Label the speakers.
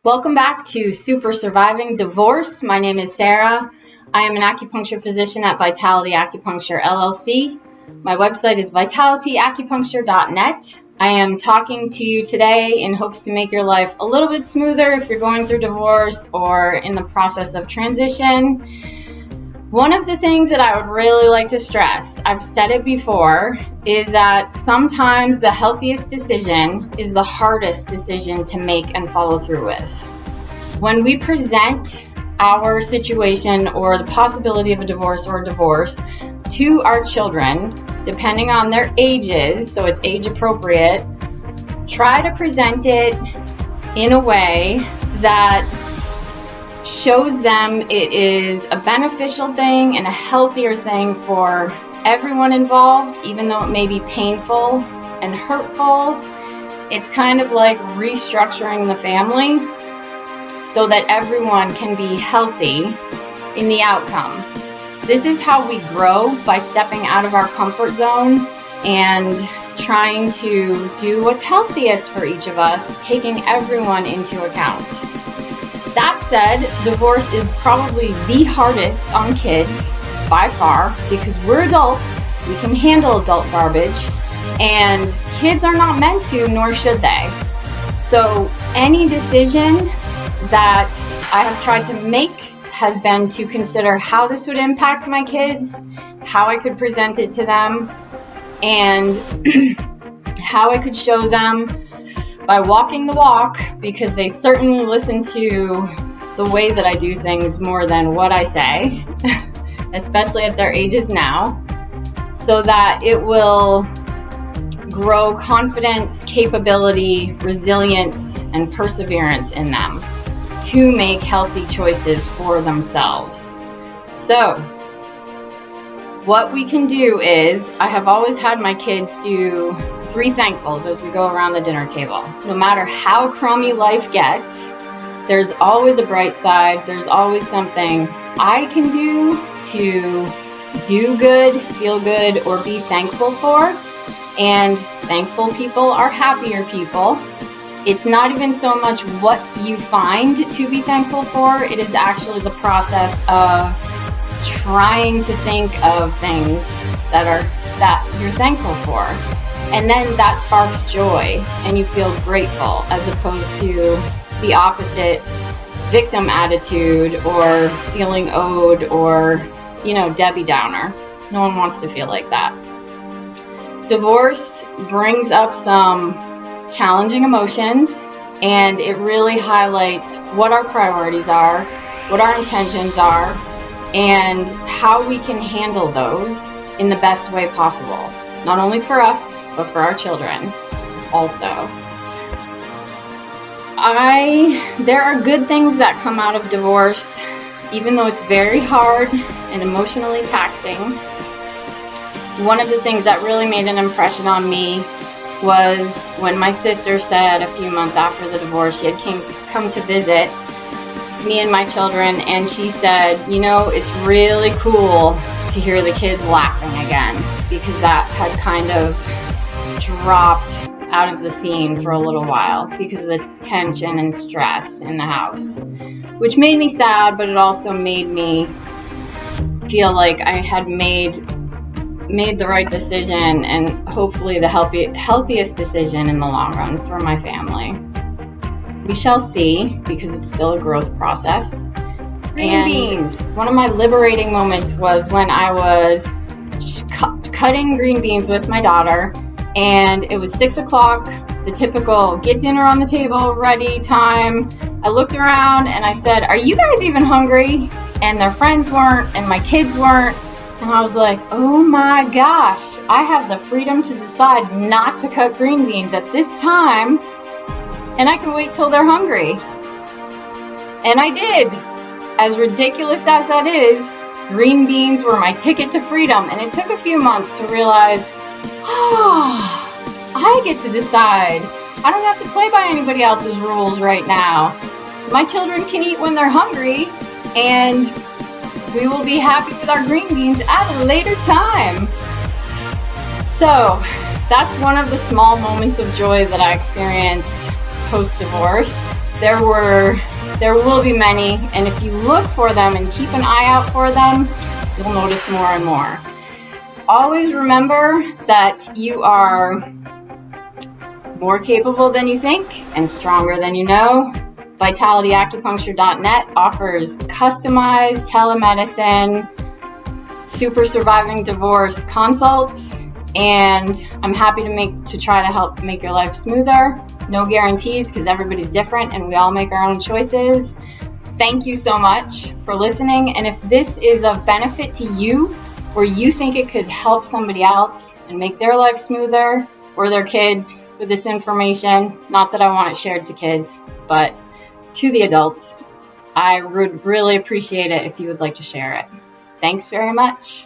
Speaker 1: Welcome back to Super Surviving Divorce. My name is Sarah. I am an acupuncture physician at Vitality Acupuncture LLC. My website is vitality.acupuncture.net. I am talking to you today in hopes to make your life a little bit smoother if you're going through divorce or in the process of transition. One of the things that I would really like to stress, I've said it before, is that sometimes the healthiest decision is the hardest decision to make and follow through with. When we present our situation or the possibility of a divorce or divorce to our children, depending on their ages, so it's age appropriate, try to present it in a way that shows them it is a beneficial thing and a healthier thing for everyone involved, even though it may be painful and hurtful. It's kind of like restructuring the family so that everyone can be healthy in the outcome. This is how we grow, by stepping out of our comfort zone and trying to do what's healthiest for each of us, taking everyone into account. That said, divorce is probably the hardest on kids by far because we're adults, we can handle adult garbage, and kids are not meant to, nor should they. So any decision that I have tried to make has been to consider how this would impact my kids, how I could present it to them, and how I could show them by walking the walk, because they certainly listen to the way that I do things more than what I say, especially at their ages now, so that it will grow confidence, capability, resilience, and perseverance in them to make healthy choices for themselves. So, what we can do is, I have always had my kids do 3 thankfuls as we go around the dinner table. No matter how crummy life gets, there's always a bright side. There's always something I can do to do good, feel good, or be thankful for. And thankful people are happier people. It's not even so much what you find to be thankful for. It is actually the process of trying to think of things that you're thankful for. And then that sparks joy and you feel grateful, as opposed to the opposite, victim attitude or feeling owed or, Debbie Downer. No one wants to feel like that. Divorce brings up some challenging emotions, and it really highlights what our priorities are, what our intentions are, and how we can handle those in the best way possible. Not only for us, but for our children also. There are good things that come out of divorce, even though it's very hard and emotionally taxing. One of the things that really made an impression on me was when my sister said a few months after the divorce, she had come to visit me and my children, and she said, it's really cool to hear the kids laughing again, because that had kind of dropped out of the scene for a little while because of the tension and stress in the house, which made me sad, but it also made me feel like I had made the right decision, and hopefully the healthiest decision in the long run for my family. We shall see, because it's still a growth process. GreenBeans. One of my liberating moments was when I was cutting green beans with my daughter, and it was 6 o'clock, the typical get dinner on the table, ready time. I looked around and I said, "Are you guys even hungry?" And their friends weren't, and my kids weren't. And I was like, oh my gosh, I have the freedom to decide not to cut green beans at this time, and I can wait till they're hungry. And I did. As ridiculous as that is, green beans were my ticket to freedom, and it took a few months to realize, I get to decide. I don't have to play by anybody else's rules right now. My children can eat when they're hungry, and we will be happy with our green beans at a later time. So that's one of the small moments of joy that I experienced post-divorce. there will be many, and if you look for them and keep an eye out for them, you'll notice more and more. Always remember that you are more capable than you think and stronger than you know. VitalityAcupuncture.net offers customized telemedicine, super surviving divorce consults, and I'm happy to try to help make your life smoother. No guarantees, because everybody's different and we all make our own choices. Thank you so much for listening, and if this is of benefit to you, or you think it could help somebody else and make their life smoother, or their kids, with this information, not that I want it shared to kids, but to the adults, I would really appreciate it if you would like to share it. Thanks very much.